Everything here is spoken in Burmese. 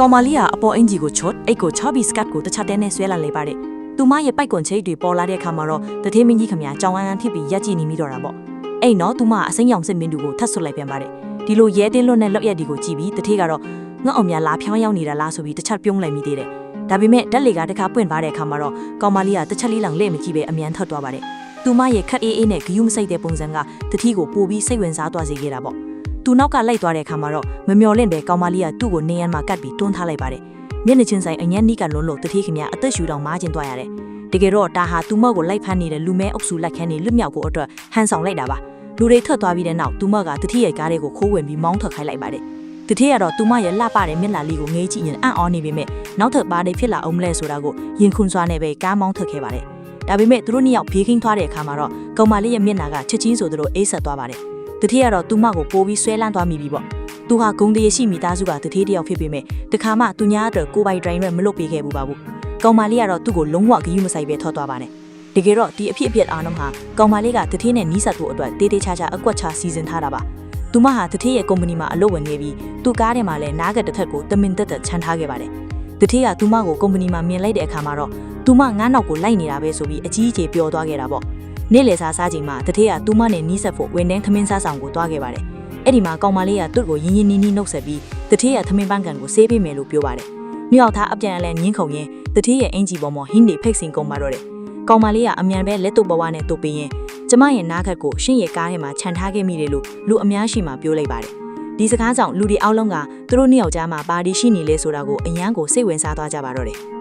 ကောင်မလေးကအပေါ်အင်ဂျီကိုချော့အိတ်ကိုချော့ပြီးစကတ်ကိုတခြားတဲနဲ့ဆွဲလာလိုက်ပါတယ်သူမရဲ့ပိုက်ကွန်ချိတ်တွေပေါ်လာတဲ့အခါမှာတော့တထေးမင်းကြီးခမညာကြောင်အန်းထိပ်ပြီးရက်ကြည့်နေမိတော့တာပေါ့အဲ့နော်သူမအစိမ်းရောင်စစ်မင်းတူကိုထတ်ဆွတ်လိုက်ပြန်ပါတယ်ဒီလိုရဲတင်းလွတ်နဲ့လောက်ရက်ဒီကိုကြည့်ပြီးတထေးကတော့ငှက်အောင်များလာဖြောင်းရောက်နေတာလားဆိုပြီးတခြားပြုံးလိုက်မိသေးတယ်ဒါပေမဲ့ဓာတ်လေကတခါပွင့်သွားတဲ့အခါမှာတော့ကောင်မလေးကတစ်ချက်လေးလောင်လဲ့မကြည့်ပဲအမြန်ထွက်သွားပါတယ်သူမရဲ့ခက်အေးအေးနဲ့ဂယုမစိတ်တဲ့ပုံစံကတတိကိုပို့ပြီးစိတ်ဝင်စားသွားစေခဲ့တာပေါ့သူနောက်ကလိုက်သွားတဲ့အခါမှာတော့မမျော်လင့်ပဲကောင်မလေးကသူ့ကိုနေရန်မှာကတ်ပြီးတွန်းထားလိုက်ပါတယ်မျက်နှာချင်းဆိုင်အညံ့နီးကလွန်းလို့တတိခင်များအသက်ရှူတောင်မားကျင်သွားရတယ်တကယ်တော့ဒါဟာသူမော့ကိုလိုက်ဖမ်းနေတဲ့လူမဲအုပ်စုလက်ခန်းနေလွတ်မြောက်ဖို့အတွက်ဟန်ဆောင်လိုက်တာပါလူတွေထွက်သွားပြီးတဲ့နောက်သူမော့ကတတိရဲ့ကားတွေကိုခိုးဝင်ပြီးမောင်းထွက်ခိုင်းလိုက်ပါတယ်တတိကတော့သူမရဲ့လှပတဲ့မျက်နှာလေးကိုငေးကြည့်ရင်အံ့ဩနေပေမဲ့နောက်ထပ်ပါးတွေဖြစ်လာအောင်မလဲဆိုတာကိုရင်ခွန်စွာနဲ့ပဲကားမောင်းထွက်ခဲ့ပါတယ်ဒါပေမဲ့သူတို့နှစ်ယောက်ဘေးခင်းသွားတဲ့အခါမှာတော့ကောင်မလေးရဲ့မျက်နှာကချက်ချင်းဆိုသလိုအေးဆက်သွားပါတယ်တတိကတော့သူမကိုပိုးပြီးဆွဲလန်းသွားမိပြီပေါ့သူဟာဂုံတရရှိမိသားစုကတတိတယောက်ဖြစ်ပေမဲ့တခါမှသူညာအတွက်ကိုပိုင်ဒရိုင်ရွက်မလုပ်ပေးခဲ့ဘူးပါဘူးကောင်မလေးကတော့သူ့ကိုလုံးဝဂရုမစိုက်ပဲထောက်သွားပါတယ်တကယ်တော့ဒီအဖြစ်အပျက်အားလုံးဟာကောင်မလေးကတတိနဲ့နီးစပ်ဖို့အတွက်တေးသေးချာချာအကွက်ချစီစဉ်ထားတာပါသူမဟာတတိရဲ့ကုမ္ပဏီမှာအလုပ်ဝင်နေပြီးသူကားထဲမှာလည်းနားကတစ်ထက်ကိုတမင်တက်ချန်ထားခဲ့ပါတယ်တတိကသူမကိုကုမ္ပဏီမှာမြင်လိုက်တဲ့အခါမှာတော့သူမငါးနောက်ကိုလိုက်နေတာပဲဆိုပြီးအကြီးအကျယ်ပျော်သွားခဲ့တာပေါ့နေ့လယ်စာစားချိန်မှာတတိကသူမနဲ့နီးစပ်ဖို့ဝန်ထမ်းသမင်းစားဆောင်ကိုတွားခဲ့ပါတယ်အဲ့ဒီမှာကောင်မလေးကသူ့ကိုရင်းရင်းနှီးနှီးနှုတ်ဆက်ပြီးတတိကသမင်းပန်းကန်ကိုဆေးပေးမယ်လို့ပြောပါတယ်မြောက်သားအပြန်အလှန်ညင်းခုန်ရင်းတတိရဲ့အင်ဂျီပေါ်မှာဟင်းတွေဖိတ်စင်ကုန်ပါတော့တယ်ကောင်မလေးကအမြန်ပဲလက်တို့ဘဝနဲ့တို့ပြီးရင်ကျမရဲ့နားခတ်ကိုရှင့်ရဲ့ကားထဲမှာခြံထားခဲ့မိတယ်လို့လူအများရှိမှပြောလိုက်ပါတယ်ဒီစကားကြောင့်လူတွေအောက်လုံးကသူတို့နှစ်ယောက်ကြားမှာပါတီရှိနေလဲဆိုတာကိုအယမ်းကိုစိတ်ဝင်စားသွားကြပါတော့တယ်